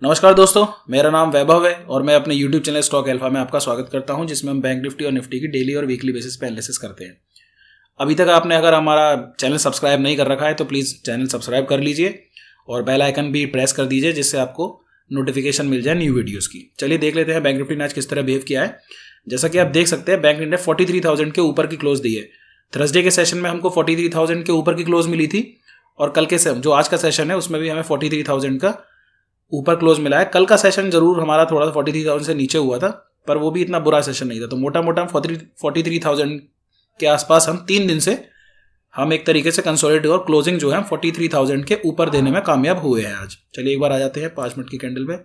नमस्कार दोस्तों, मेरा नाम वैभव है और मैं अपने YouTube चैनल स्टॉक अल्फा में आपका स्वागत करता हूं, जिसमें हम बैंक निफ्टी और निफ्टी की डेली और वीकली बेसिस पे एनालिसिस करते हैं। अभी तक आपने अगर हमारा चैनल सब्सक्राइब नहीं कर रखा है तो प्लीज़ चैनल सब्सक्राइब कर लीजिए और बेल आइकन भी प्रेस कर दीजिए, जिससे आपको नोटिफिकेशन मिल जाए न्यू वीडियोज़ की। चलिए देख लेते हैं बैंक निफ्टी ने आज किस तरह बिहेव किया है। जैसा कि आप देख सकते हैं, बैंक निफ्टी ने 43,000 के ऊपर की क्लोज दी है। थर्सडे के सेशन में हमको 43,000 के ऊपर की क्लोज मिली थी और कल के जो आज का सेशन है उसमें भी हमें 43,000 का ऊपर क्लोज मिला है। कल का सेशन जरूर हमारा थोड़ा सा 43,000 से नीचे हुआ था, पर वो भी इतना बुरा सेशन नहीं था। तो मोटा मोटा 43,000 के आसपास हम 3 दिन से हम एक तरीके से कंसोलिडेट और क्लोजिंग जो है 43,000 के ऊपर देने में कामयाब हुए हैं आज। चलिए एक बार आ जाते हैं 5 मिनट की कैंडल पे।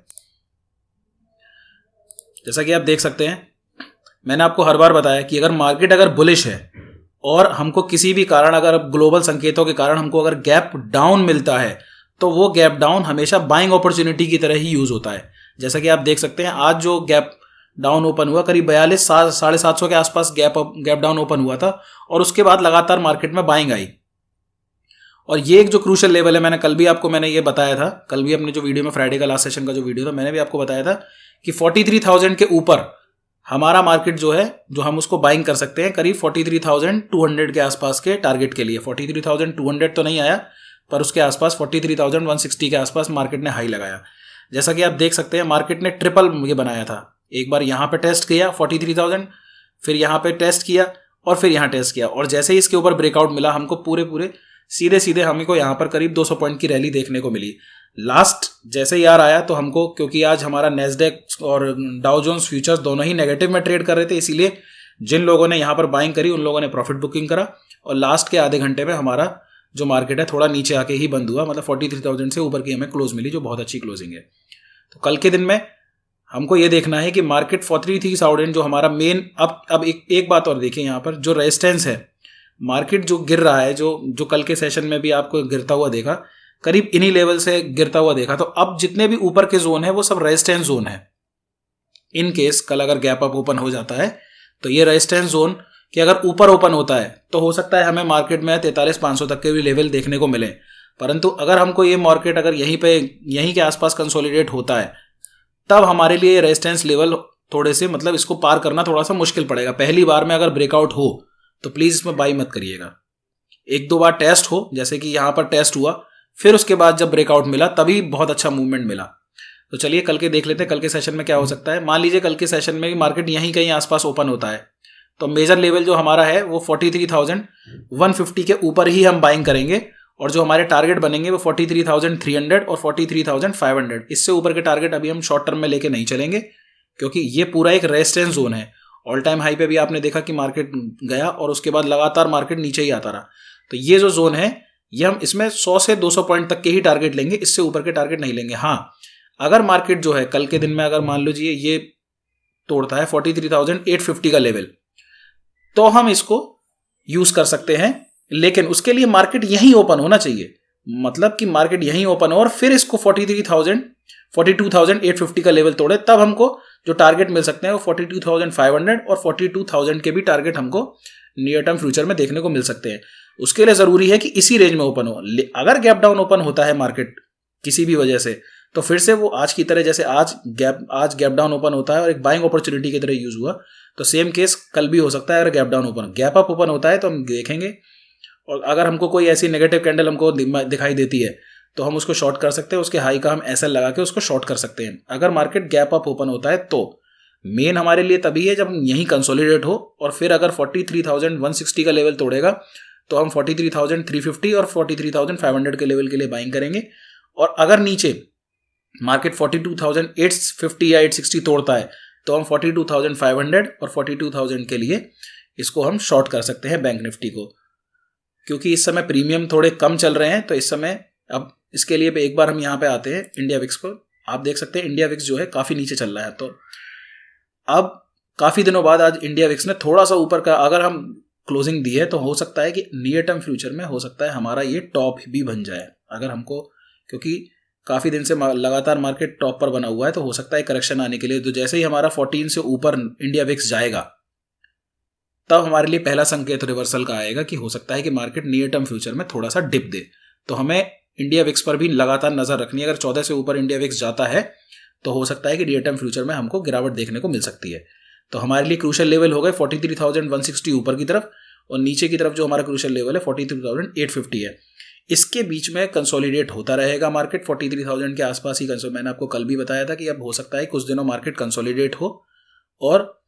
जैसा कि आप देख सकते हैं, मैंने आपको हर बार बताया कि अगर मार्केट अगर बुलिश है और हमको किसी भी कारण, अगर ग्लोबल संकेतों के कारण हमको अगर गैप डाउन मिलता है, तो वो गैप डाउन हमेशा बाइंग अपॉर्चुनिटी की तरह ही यूज होता है। जैसा कि आप देख सकते हैं, आज जो गैप डाउन ओपन हुआ करीब 42,750 के आसपास गैप डाउन ओपन हुआ था और उसके बाद लगातार मार्केट में बाइंग आई। और ये एक जो क्रूशियल लेवल है, मैंने ये बताया था, कल भी अपने जो वीडियो में, फ्राइडे का लास्ट सेशन का जो वीडियो था, मैंने भी आपको बताया था कि 43,000 के ऊपर हमारा मार्केट जो है, जो हम उसको बाइंग कर सकते हैं करीब 43,200 के आसपास के टारगेट के लिए। 43,200 तो नहीं आया, पर उसके आसपास 43,160 के आसपास मार्केट ने हाई लगाया। जैसा कि आप देख सकते हैं, मार्केट ने ट्रिपल ये बनाया था। एक बार यहाँ पे टेस्ट किया 43,000, फिर यहाँ पे टेस्ट किया और फिर यहाँ टेस्ट किया, और जैसे ही इसके ऊपर ब्रेकआउट मिला, हमको पूरे सीधे हमको यहाँ पर करीब 200 पॉइंट की रैली देखने को मिली। लास्ट जैसे ही यार आया तो हमको, क्योंकि आज हमारा नेस्डेक और डाउ जोन्स फ्यूचर्स दोनों ही नेगेटिव में ट्रेड कर रहे थे, इसीलिए जिन लोगों ने यहाँ पर बाइंग करी उन लोगों ने प्रॉफिट बुकिंग करा और लास्ट के आधे घंटे में हमारा जो मार्केट है थोड़ा नीचे आके ही बंद हुआ। मतलब 43,000 से ऊपर की हमें क्लोज मिली, जो बहुत अच्छी क्लोजिंग है। तो कल के दिन में हमको ये देखना है कि मार्केट 43,000 जो हमारा मेन, अब एक बात और देखिए, यहाँ पर जो रेजिस्टेंस है, मार्केट जो गिर रहा है, जो कल के सेशन में भी आपको गिरता हुआ देखा, करीब इन्हीं लेवल से गिरता हुआ देखा। तो अब जितने भी ऊपर के जोन है वो सब रेजिस्टेंस जोन है। इन केस कल अगर गैप अप ओपन हो जाता है तो ये रेजिस्टेंस जोन कि अगर ऊपर ओपन होता है तो हो सकता है हमें मार्केट में 43,500 तक के भी लेवल देखने को मिले। परंतु अगर हमको ये मार्केट अगर यहीं के आसपास कंसोलिडेट होता है, तब हमारे लिए रेजिस्टेंस लेवल थोड़े से, मतलब इसको पार करना थोड़ा सा मुश्किल पड़ेगा। पहली बार में अगर ब्रेकआउट हो तो प्लीज इसमें बाई मत करिएगा। 1-2 बार टेस्ट हो, जैसे कि यहाँ पर टेस्ट हुआ, फिर उसके बाद जब ब्रेकआउट मिला तभी बहुत अच्छा मूवमेंट मिला। तो चलिए कल के देख लेते हैं कल के सेशन में क्या हो सकता है। मान लीजिए कल के सेशन में भी मार्केट यहीं कहीं आसपास ओपन होता है, तो मेजर लेवल जो हमारा है वो 43,150 के ऊपर ही हम बाइंग करेंगे, और जो हमारे टारगेट बनेंगे वो 43,300 और 43,500। इससे ऊपर के टारगेट अभी हम शॉर्ट टर्म में लेके नहीं चलेंगे, क्योंकि ये पूरा एक रेजिस्टेंस जोन है। ऑल टाइम हाई पे भी आपने देखा कि मार्केट गया और उसके बाद लगातार मार्केट नीचे ही आता रहा। तो ये जो जोन है, ये हम इसमें 100 से 200 पॉइंट तक के ही टारगेट लेंगे, इससे ऊपर के टारगेट नहीं लेंगे। हाँ, अगर मार्केट जो है कल के दिन में, अगर मान लीजिए ये तोड़ता है 43,850 का लेवल, तो हम इसको यूज कर सकते हैं, लेकिन उसके लिए मार्केट यहीं ओपन होना चाहिए। मतलब कि मार्केट यहीं ओपन हो और फिर इसको 42,850 का लेवल तोड़े, तब हमको जो टारगेट मिल सकते हैं वो 42,500 और 42,000 के भी टारगेट हमको नियर टर्म फ्यूचर में देखने को मिल सकते हैं। उसके लिए जरूरी है कि इसी रेंज में ओपन हो। अगर गैप डाउन ओपन होता है मार्केट किसी भी वजह से, तो फिर से वो आज की तरह, जैसे आज गैप डाउन ओपन होता है और एक बाइंग अपॉर्चुनिटी की तरह यूज हुआ, तो सेम केस कल भी हो सकता है। अगर गैप अप ओपन होता है तो हम देखेंगे, और अगर हमको कोई ऐसी नेगेटिव कैंडल हमको दिखाई देती है तो हम उसको शॉर्ट कर सकते हैं, उसके हाई का हम एसएल लगा के उसको शॉर्ट कर सकते हैं। अगर मार्केट गैप अप ओपन होता है तो मेन हमारे लिए तभी है जब यहीं कंसोलिडेट हो, और फिर अगर 43,160 का लेवल तोड़ेगा तो हम 43,350 और 43,500 के लेवल के लिए बाइंग करेंगे। और अगर नीचे मार्केट 42,850 या 860 तोड़ता है तो हम 42,500 और 42,000 के लिए इसको हम शॉर्ट कर सकते हैं बैंक निफ्टी को, क्योंकि इस समय प्रीमियम थोड़े कम चल रहे हैं। तो इस समय, अब इसके लिए एक बार हम यहाँ पे आते हैं इंडिया विक्स को। आप देख सकते हैं इंडिया विक्स जो है काफी नीचे चल रहा है। तो अब काफी दिनों बाद आज इंडिया विक्स ने थोड़ा सा ऊपर का अगर हम क्लोजिंग दी है, तो हो सकता है कि नियर टर्म फ्यूचर में हो सकता है हमारा ये टॉप भी बन जाए। अगर हमको, क्योंकि काफी दिन से लगातार मार्केट टॉप पर बना हुआ है, तो हो सकता है करेक्शन आने के लिए, तो जैसे ही हमारा 14 से ऊपर इंडिया विक्स जाएगा, तब हमारे लिए पहला संकेत रिवर्सल का आएगा कि हो सकता है कि मार्केट नियर टर्म फ्यूचर में थोड़ा सा डिप दे। तो हमें इंडिया विक्स पर भी लगातार नजर रखनी है। अगर 14 से ऊपर इंडिया विक्स जाता है तो हो सकता है कि रियल टाइम फ्यूचर में हमको गिरावट देखने को मिल सकती है। तो हमारे लिए क्रूशियल लेवल हो गए 43,160 ऊपर की तरफ, और नीचे की तरफ जो हमारा क्रूशियल लेवल है 43,850 है। इसके बीच में कंसोलिडेट होता रहेगा मार्केट 43,000 के आसपास ही। मैंने आपको कल भी बताया था कि अब हो सकता है कुछ दिनों मार्केट कंसोलिडेट हो और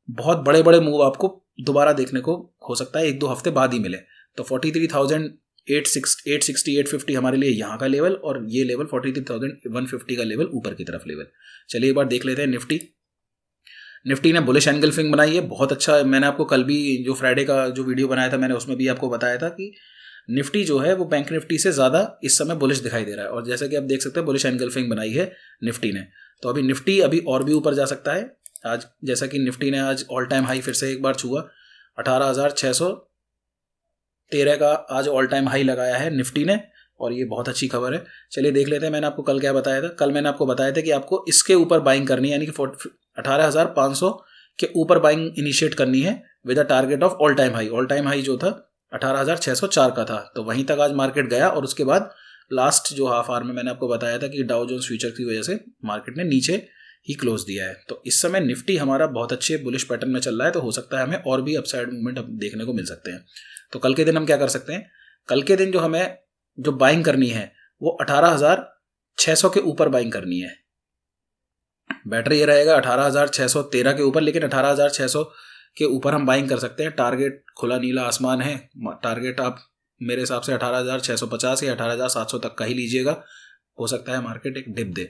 बहुत बड़े बड़े मूव आपको दोबारा देखने को हो सकता है 1-2 हफ्ते बाद ही मिले। तो 43,860 850 हमारे लिए यहाँ का लेवल, और ये लेवल 43,150 का लेवल ऊपर की तरफ लेवल। चलिए एक बार देख लेते हैं निफ्टी ने बुलिश एनगल्फिंग बनाई है, बहुत अच्छा। मैंने आपको कल भी जो फ्राइडे का जो वीडियो बनाया था मैंने उसमें भी आपको बताया था कि निफ्टी जो है वो बैंक निफ्टी से ज़्यादा इस समय बुलिश दिखाई दे रहा है, और जैसा कि आप देख सकते हैं बुलिश एनगल्फिंग बनाई है निफ्टी ने। तो अभी निफ्टी अभी और भी ऊपर जा सकता है आज, जैसा कि निफ्टी ने आज ऑल टाइम हाई फिर से एक बार छुआ 18,613 का आज ऑल टाइम हाई लगाया है निफ्टी ने, और ये बहुत अच्छी खबर है। चलिए देख लेते हैं मैंने आपको कल क्या बताया था। कल मैंने आपको बताया था कि आपको इसके ऊपर बाइंग करनी है, यानी कि 18,500 के ऊपर बाइंग इनिशिएट करनी है with a target of all time high. All time high जो था 18,604 का था, तो वहीं तक आज मार्केट गया, और उसके बाद लास्ट जो हाफ आवर में मैंने आपको बताया था कि डाउ जोन्स फ्यूचर की वजह से मार्केट ने नीचे ही क्लोज दिया है। तो इस समय निफ्टी हमारा बहुत अच्छे बुलिश पैटर्न में चल रहा है, तो हो सकता है हमें और भी अपसाइड मूवमेंट अब देखने को मिल सकते हैं। तो कल के दिन हम क्या कर सकते हैं, कल के दिन जो हमें जो बाइंग करनी है वो 18,600 के ऊपर बाइंग करनी है। बेटर ये रहेगा 18,613 के ऊपर, लेकिन 18,600 के ऊपर हम बाइंग कर सकते हैं। टारगेट खुला नीला आसमान है, टारगेट आप मेरे हिसाब से 18,650 या 18,700 तक का ही लीजिएगा, हो सकता है मार्केट एक डिप दे।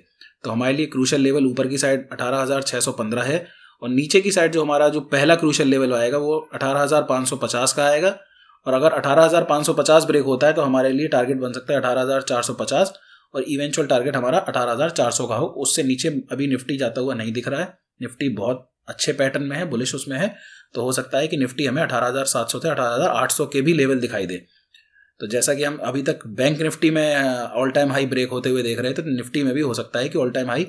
तो हमारे लिए क्रूशियल लेवल ऊपर की साइड 18,615 है, और नीचे की साइड जो हमारा जो पहला क्रूशियल लेवल आएगा वो 18,550 का आएगा, और अगर 18,550 ब्रेक होता है तो हमारे लिए टारगेट बन सकता है 18,450, और इवेंचुअल टारगेट हमारा 18,400 का हो। उससे नीचे अभी निफ्टी जाता हुआ नहीं दिख रहा है, निफ्टी बहुत अच्छे पैटर्न में है, बुलिश उसमें है, तो हो सकता है कि निफ्टी हमें 18,700 से 18,800 के भी लेवल दिखाई दे। तो जैसा कि हम अभी तक बैंक निफ्टी में ऑल टाइम हाई ब्रेक होते हुए देख रहे थे, तो निफ्टी में भी हो सकता है कि ऑल टाइम हाई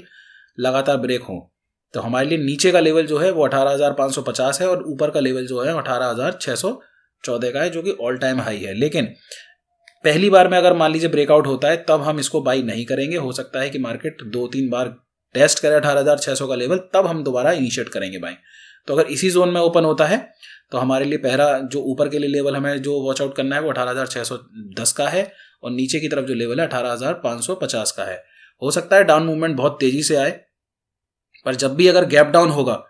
लगातार ब्रेक हो। तो हमारे लिए नीचे का लेवल जो है वो 18,550 है, और ऊपर का लेवल जो है 18,614 का है, जो कि ऑल टाइम हाई है। लेकिन पहली बार में अगर मान लीजिए ब्रेकआउट होता है तब हम इसको बाई नहीं करेंगे, हो सकता है कि मार्केट 2-3 बार टेस्ट करे 18,600 का लेवल, तब हम दोबारा इनिशिएट करेंगे बाई। तो अगर इसी जोन में ओपन होता है तो हमारे लिए पहला जो ऊपर के लिए लेवल हमें जो वॉच आउट करना है वो 18,610 का है, और नीचे की तरफ जो लेवल है 18,550 का है। हो सकता है डाउन मूवमेंट बहुत तेजी से आए, पर जब भी अगर गैप डाउन होगा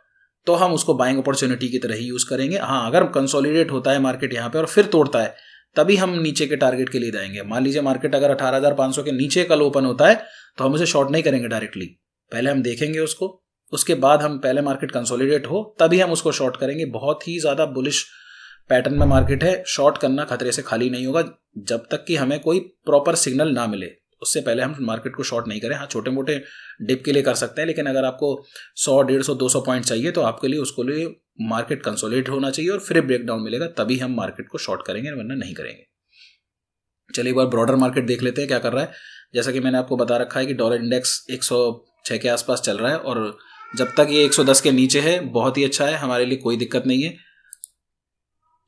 तो हम उसको बाइंग अपॉर्चुनिटी की तरह ही यूज करेंगे। हाँ, अगर कंसोलिडेट होता है मार्केट यहाँ पे और फिर तोड़ता है तभी हम नीचे के टारगेट के लिए जाएंगे। मान लीजिए मार्केट अगर 18,500 के नीचे कल ओपन होता है तो हम उसे शॉर्ट नहीं करेंगे डायरेक्टली, पहले हम देखेंगे उसको, उसके बाद हम पहले मार्केट कंसोलिडेट हो तभी हम उसको शॉर्ट करेंगे। बहुत ही ज़्यादा बुलिश पैटर्न में मार्केट है, शॉर्ट करना खतरे से खाली नहीं होगा जब तक कि हमें कोई प्रॉपर सिग्नल ना मिले, उससे पहले हम मार्केट को शॉर्ट नहीं करें। हाँ, छोटे मोटे डिप के लिए कर सकते हैं, लेकिन अगर आपको 100, 150, 200 पॉइंट चाहिए तो आपके लिए उसको लिए मार्केट कंसोलिडेट होना चाहिए और फिर ब्रेकडाउन मिलेगा तभी हम मार्केट को शॉर्ट करेंगे, वरना नहीं करेंगे। चलिए एक बार ब्रॉडर मार्केट देख लेते हैं क्या कर रहा है। जैसा कि मैंने आपको बता रखा है कि डॉलर इंडेक्स 106 के आसपास चल रहा है, और जब तक ये 110 के नीचे है बहुत ही अच्छा है, हमारे लिए कोई दिक्कत नहीं है।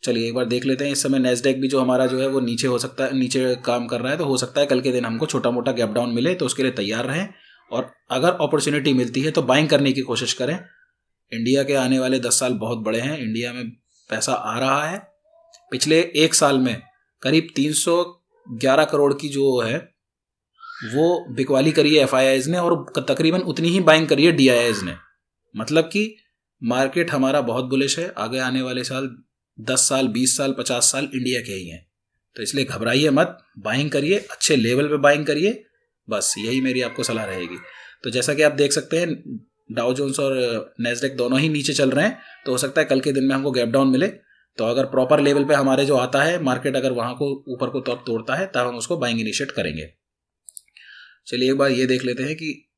चलिए एक बार देख लेते हैं। इस समय नेस्डेक भी जो हमारा जो है वो नीचे हो सकता है, नीचे काम कर रहा है, तो हो सकता है कल के दिन हमको छोटा मोटा गैप डाउन मिले, तो उसके लिए तैयार रहें, और अगर अपॉर्चुनिटी मिलती है तो बाइंग करने की कोशिश करें। इंडिया के आने वाले 10 साल बहुत बड़े हैं, इंडिया में पैसा आ रहा है। पिछले 1 साल में करीब 311 करोड़ की जो है वो बिकवाली करी है FIIs ने, और तकरीबन उतनी ही बाइंग करी है DIIs ने। मतलब कि मार्केट हमारा बहुत बुलिश है, आगे आने वाले साल 10 साल 20 साल 50 साल इंडिया के ही हैं, तो इसलिए घबराइए मत, बाइंग करिए, अच्छे लेवल पे बाइंग करिए, बस यही मेरी आपको सलाह रहेगी। तो जैसा कि आप देख सकते हैं डाउ जोन्स और नेस्डेक दोनों ही नीचे चल रहे हैं, तो हो सकता है कल के दिन में हमको गैप डाउन मिले, तो अगर प्रॉपर लेवल पे हमारे जो आता है मार्केट अगर वहां को ऊपर को तोड़ता है तब हम उसको बाइंग इनिशिएट करेंगे। चलिए एक बार ये देख लेते हैं कि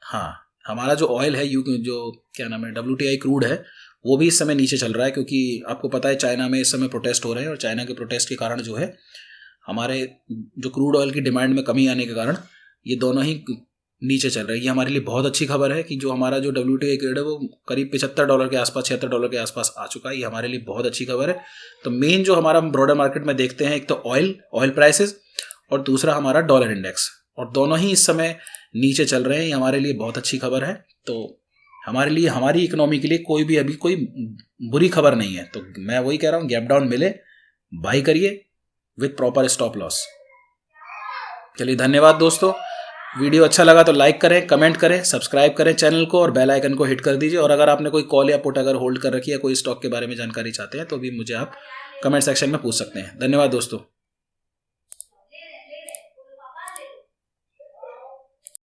हाँ, हमारा जो ऑयल है जो क्या नाम है WTI क्रूड है, वो भी इस समय नीचे चल रहा है, क्योंकि आपको पता है चाइना में इस समय प्रोटेस्ट हो रहे हैं, और चाइना के प्रोटेस्ट के कारण जो है हमारे जो क्रूड ऑयल की डिमांड में कमी आने के कारण ये दोनों ही नीचे चल रहे हैं। ये हमारे लिए बहुत अच्छी खबर है कि जो हमारा जो WTI क्रूड है वो करीब $75 के आसपास, $76 के आसपास आ चुका है। ये हमारे लिए बहुत अच्छी खबर है। तो मेन जो हमारा ब्रॉडर मार्केट में देखते हैं, एक तो ऑयल प्राइसेस, और दूसरा हमारा डॉलर इंडेक्स, और दोनों ही इस समय नीचे चल रहे हैं। ये हमारे लिए बहुत अच्छी खबर है। तो हमारे लिए, हमारी इकोनॉमी के लिए कोई भी अभी कोई बुरी खबर नहीं है। तो मैं वही कह रहा हूँ, गैप डाउन मिले बाई करिए विथ प्रॉपर स्टॉप लॉस। चलिए धन्यवाद दोस्तों। वीडियो अच्छा लगा तो लाइक करें, कमेंट करें, सब्सक्राइब करें चैनल को और बेल आइकन को हिट कर दीजिए। और अगर आपने कोई कॉल या पुट अगर होल्ड कर रखी है, कोई स्टॉक के बारे में जानकारी चाहते हैं तो भी मुझे आप कमेंट सेक्शन में पूछ सकते हैं। धन्यवाद दोस्तों।